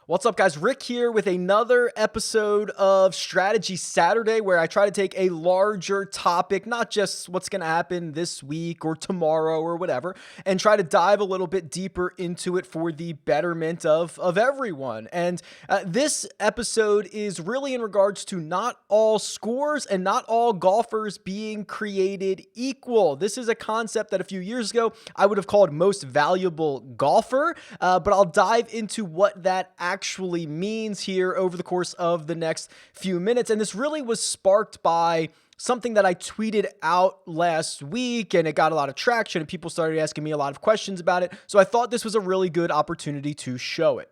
What's up, guys? Rick here with another episode of Strategy Saturday, where I try to take a larger topic, not just what's going to happen this week or tomorrow or whatever, and try to dive a little bit deeper into it for the betterment of everyone. And this episode is really in regards to not all scores and not all golfers being created equal. This is a concept that a few years ago I would have called most valuable golfer, but I'll dive into what that actually means here over the course of the next few minutes. And this really was sparked by something that I tweeted out last week, and it got a lot of traction and people started asking me a lot of questions about it. So I thought this was a really good opportunity to show it.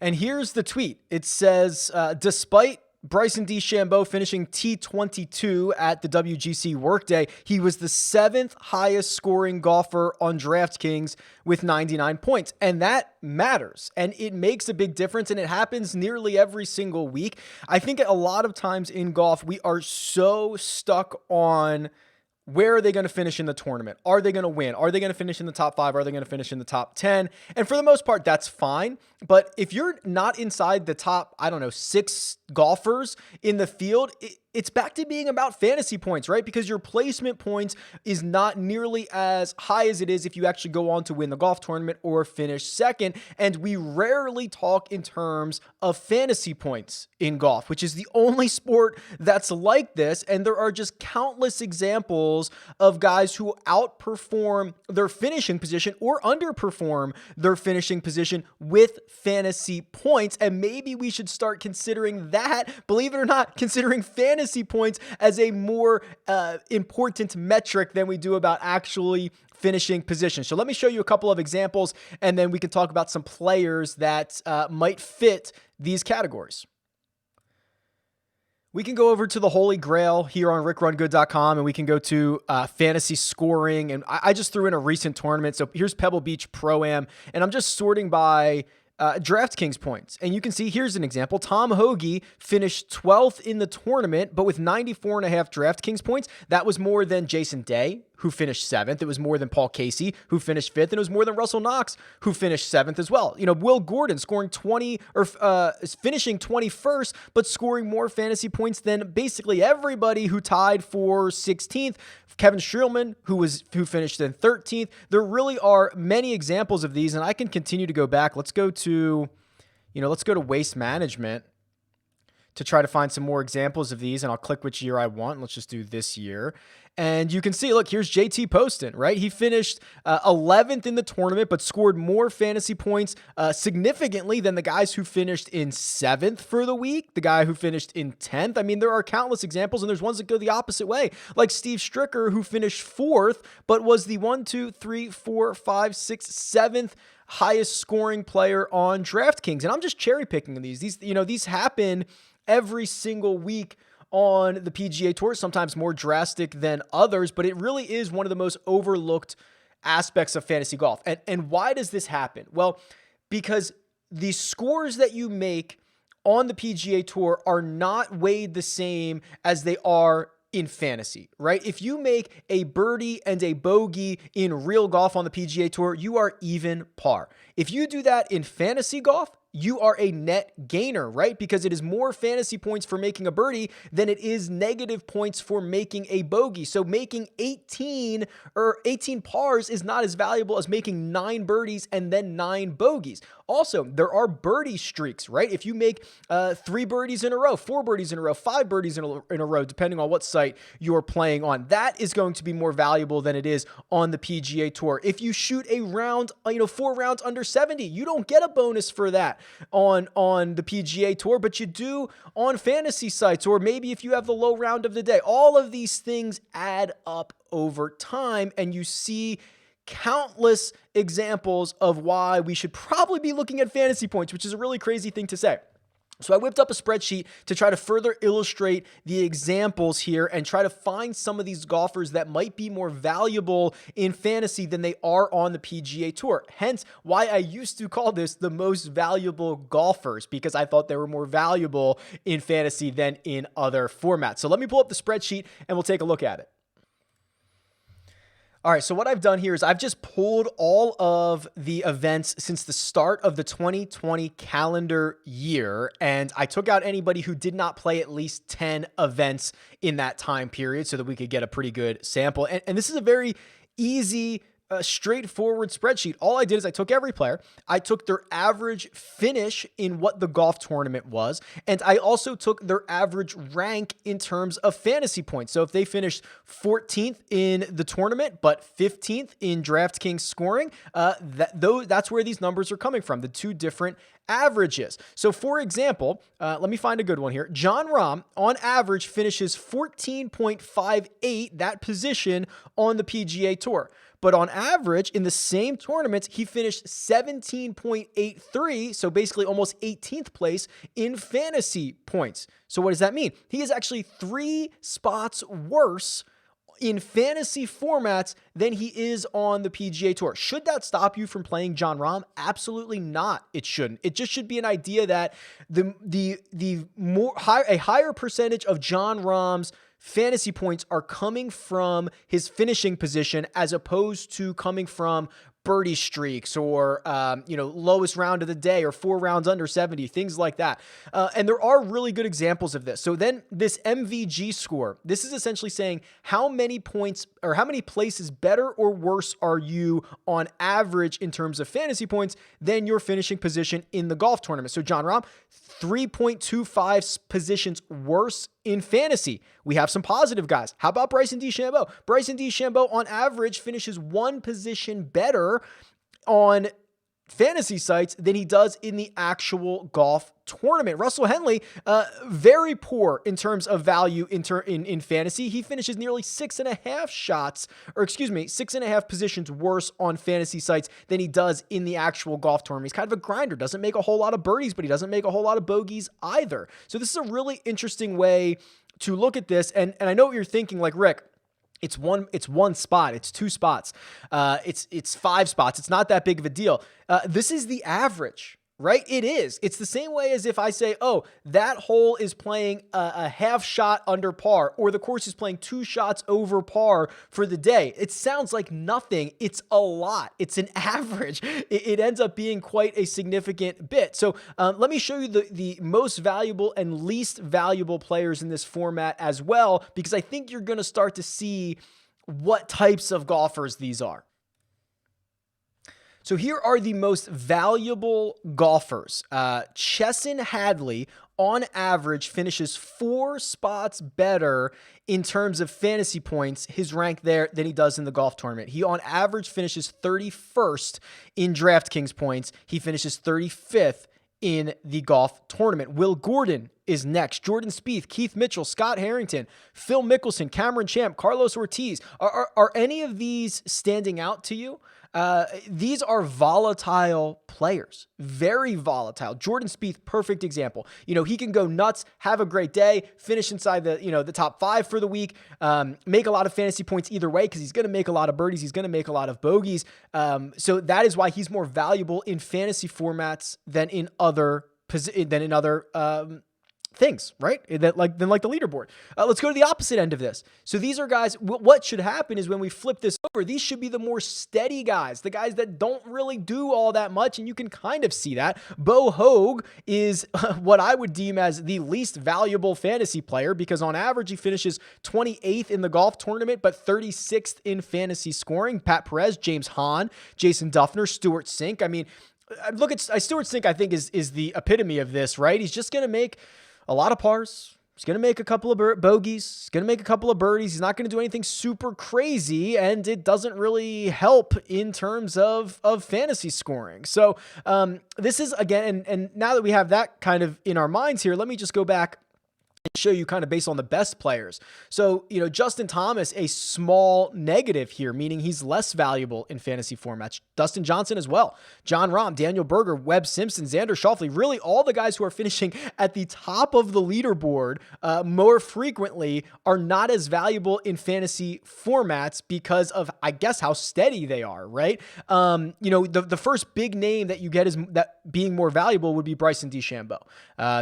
And here's the tweet. It says, despite Bryson DeChambeau finishing T22 at the WGC Workday, he was the 7th highest scoring golfer on Draftkings with 99 points. And that matters. And it makes a big difference. And it happens nearly every single week. I think a lot of times in golf, we are so stuck on where are they going to finish in the tournament? Are they going to win? Are they going to finish in the top 5? Are they going to finish in the top 10? And for the most part, that's fine. But if you're not inside the top, 6 golfers in the field, it's back to being about fantasy points, right? Because your placement points is not nearly as high as it is if you actually go on to win the golf tournament or finish second. And we rarely talk in terms of fantasy points in golf, which is the only sport that's like this. And there are just countless examples of guys who outperform their finishing position or underperform their finishing position with fantasy points. And maybe we should start considering that, believe it or not, considering fantasy points as a more important metric than we do about actually finishing position. So let me show you a couple of examples, and then we can talk about some players that might fit these categories. We can go over to the Holy Grail here on RickRunGood.com, and we can go to fantasy scoring. And I just threw in a recent tournament. So here's Pebble Beach Pro-Am, and I'm just sorting by Draftkings points. And you can see, here's an example. Tom Hoagie finished 12th in the tournament, but with 94.5 Draftkings points. That was more than Jason Day, who finished 7th. It was more than Paul Casey, who finished 5th. And it was more than Russell Knox, who finished 7th as well. Will Gordon scoring finishing 21st, but scoring more fantasy points than basically everybody who tied for 16th. Kevin Streelman, who finished in 13th. There really are many examples of these, and I can continue to go back. Let's go to Waste Management to try to find some more examples of these, and I'll click which year I want. Let's just do this year. And you can see, look, here's JT Poston, right? He finished 11th in the tournament, but scored more fantasy points significantly than the guys who finished in 7th for the week, the guy who finished in 10th. I mean, there are countless examples, and there's ones that go the opposite way, like Steve Stricker, who finished 4th, but was the 7th highest scoring player on Draftkings. And I'm just cherry picking these. These happen every single week on the PGA Tour, sometimes more drastic than others, but it really is one of the most overlooked aspects of fantasy golf. And why does this happen? Well, because the scores that you make on the PGA Tour are not weighed the same as they are in fantasy, right? If you make a birdie and a bogey in real golf on the PGA Tour, you are even par. If you do that in fantasy golf, you are a net gainer, right? Because it is more fantasy points for making a birdie than it is negative points for making a bogey. So making 18 pars is not as valuable as making 9 birdies and then 9 bogeys. Also, there are birdie streaks, right? If you make 3 birdies in a row, 4 birdies in a row, 5 birdies in a row, depending on what site you're playing on, that is going to be more valuable than it is on the PGA Tour. If you shoot a round, 4 rounds under 70, you don't get a bonus for that on the PGA Tour, but you do on fantasy sites, or maybe if you have the low round of the day. All of these things add up over time, and you see countless examples of why we should probably be looking at fantasy points, which is a really crazy thing to say. So I whipped up a spreadsheet to try to further illustrate the examples here and try to find some of these golfers that might be more valuable in fantasy than they are on the PGA Tour. Hence why I used to call this the most valuable golfers, because I thought they were more valuable in fantasy than in other formats. So let me pull up the spreadsheet and we'll take a look at it. All right, so what I've done here is I've just pulled all of the events since the start of the 2020 calendar year, and I took out anybody who did not play at least 10 events in that time period so that we could get a pretty good sample. And this is a very easy, straightforward spreadsheet. All I did is I took every player, I took their average finish in what the golf tournament was, and I also took their average rank in terms of fantasy points. So if they finished 14th in the tournament, but 15th in Draftkings scoring, that's where these numbers are coming from, the two different averages. So for example, let me find a good one here. Jon Rahm on average finishes 14.58, that position on the PGA Tour. But on average, in the same tournaments, he finished 17.83, so basically almost 18th place in fantasy points. So what does that mean? He is actually 3 spots worse in fantasy formats than he is on the PGA Tour. Should that stop you from playing Jon Rahm? Absolutely not. It shouldn't. It just should be an idea that a higher percentage of Jon Rahm's fantasy points are coming from his finishing position as opposed to coming from birdie streaks or, lowest round of the day or 4 rounds under 70, things like that. And there are really good examples of this. So then this MVG score, this is essentially saying how many points or how many places better or worse are you on average in terms of fantasy points than your finishing position in the golf tournament. So Jon Rahm, 3.25 positions worse in fantasy. We have some positive guys. How about Bryson DeChambeau? Bryson DeChambeau on average finishes 1 position better on fantasy sites than he does in the actual golf tournament. Russell Henley, very poor in terms of value in fantasy. He finishes nearly 6.5 positions worse on fantasy sites than he does in the actual golf tournament. He's kind of a grinder, doesn't make a whole lot of birdies, but he doesn't make a whole lot of bogeys either. So this is a really interesting way to look at this. And I know what you're thinking, like, Rick, it's one spot. It's 2 spots. It's 5 spots. It's not that big of a deal. This is the average, right? It is. It's the same way as if I say, oh, that hole is playing a half shot under par, or the course is playing 2 shots over par for the day. It sounds like nothing. It's a lot. It's an average. It ends up being quite a significant bit. So let me show you the most valuable and least valuable players in this format as well, because I think you're going to start to see what types of golfers these are. So here are the most valuable golfers. Chesson Hadley, on average, finishes 4 spots better in terms of fantasy points, his rank there, than he does in the golf tournament. He, on average, finishes 31st in DraftKings points. He finishes 35th in the golf tournament. Will Gordon is next. Jordan Spieth, Keith Mitchell, Scott Harrington, Phil Mickelson, Cameron Champ, Carlos Ortiz. Are any of these standing out to you? These are volatile players, very volatile. Jordan Spieth, perfect example. He can go nuts, have a great day, finish inside the top 5 for the week, make a lot of fantasy points either way, because he's going to make a lot of birdies. He's going to make a lot of bogeys. So that is why he's more valuable in fantasy formats than in other things, right? Than like the leaderboard. Let's go to the opposite end of this. So these are guys, what should happen is when we flip this over, these should be the more steady guys, the guys that don't really do all that much, and you can kind of see that. Bo Hoag is what I would deem as the least valuable fantasy player, because on average he finishes 28th in the golf tournament, but 36th in fantasy scoring. Pat Perez, James Hahn, Jason Duffner, Stuart Sink. I mean, look at Stuart Sink, I think is the epitome of this, right? He's just going to make a lot of pars. He's going to make a couple of bogeys. He's going to make a couple of birdies. He's not going to do anything super crazy, and it doesn't really help in terms of fantasy scoring. So this is, again, and now that we have that kind of in our minds here, let me just go back show you kind of based on the best players. So, Justin Thomas, a small negative here, meaning he's less valuable in fantasy formats. Dustin Johnson as well. John Rahm, Daniel Berger, Webb Simpson, Xander Schauffele, really all the guys who are finishing at the top of the leaderboard more frequently are not as valuable in fantasy formats because of, I guess, how steady they are, right? The first big name that you get is that being more valuable would be Bryson DeChambeau,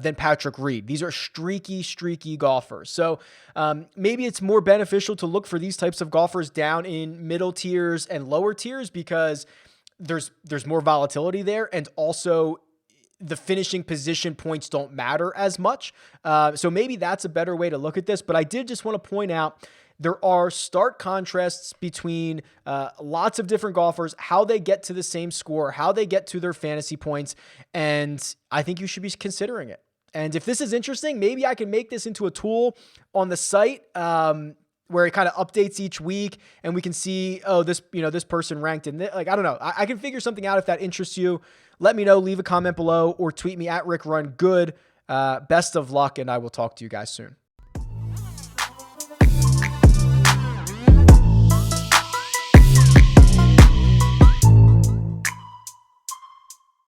then Patrick Reed. These are streaky golfers. So maybe it's more beneficial to look for these types of golfers down in middle tiers and lower tiers because there's more volatility there, and also the finishing position points don't matter as much. So maybe that's a better way to look at this. But I did just want to point out there are stark contrasts between lots of different golfers, how they get to the same score, how they get to their fantasy points, and I think you should be considering it. And if this is interesting, maybe I can make this into a tool on the site where it kind of updates each week, and we can see, this person ranked in this. Like, I don't know. I can figure something out if that interests you. Let me know. Leave a comment below or tweet me at RickRunGood. Best of luck, and I will talk to you guys soon.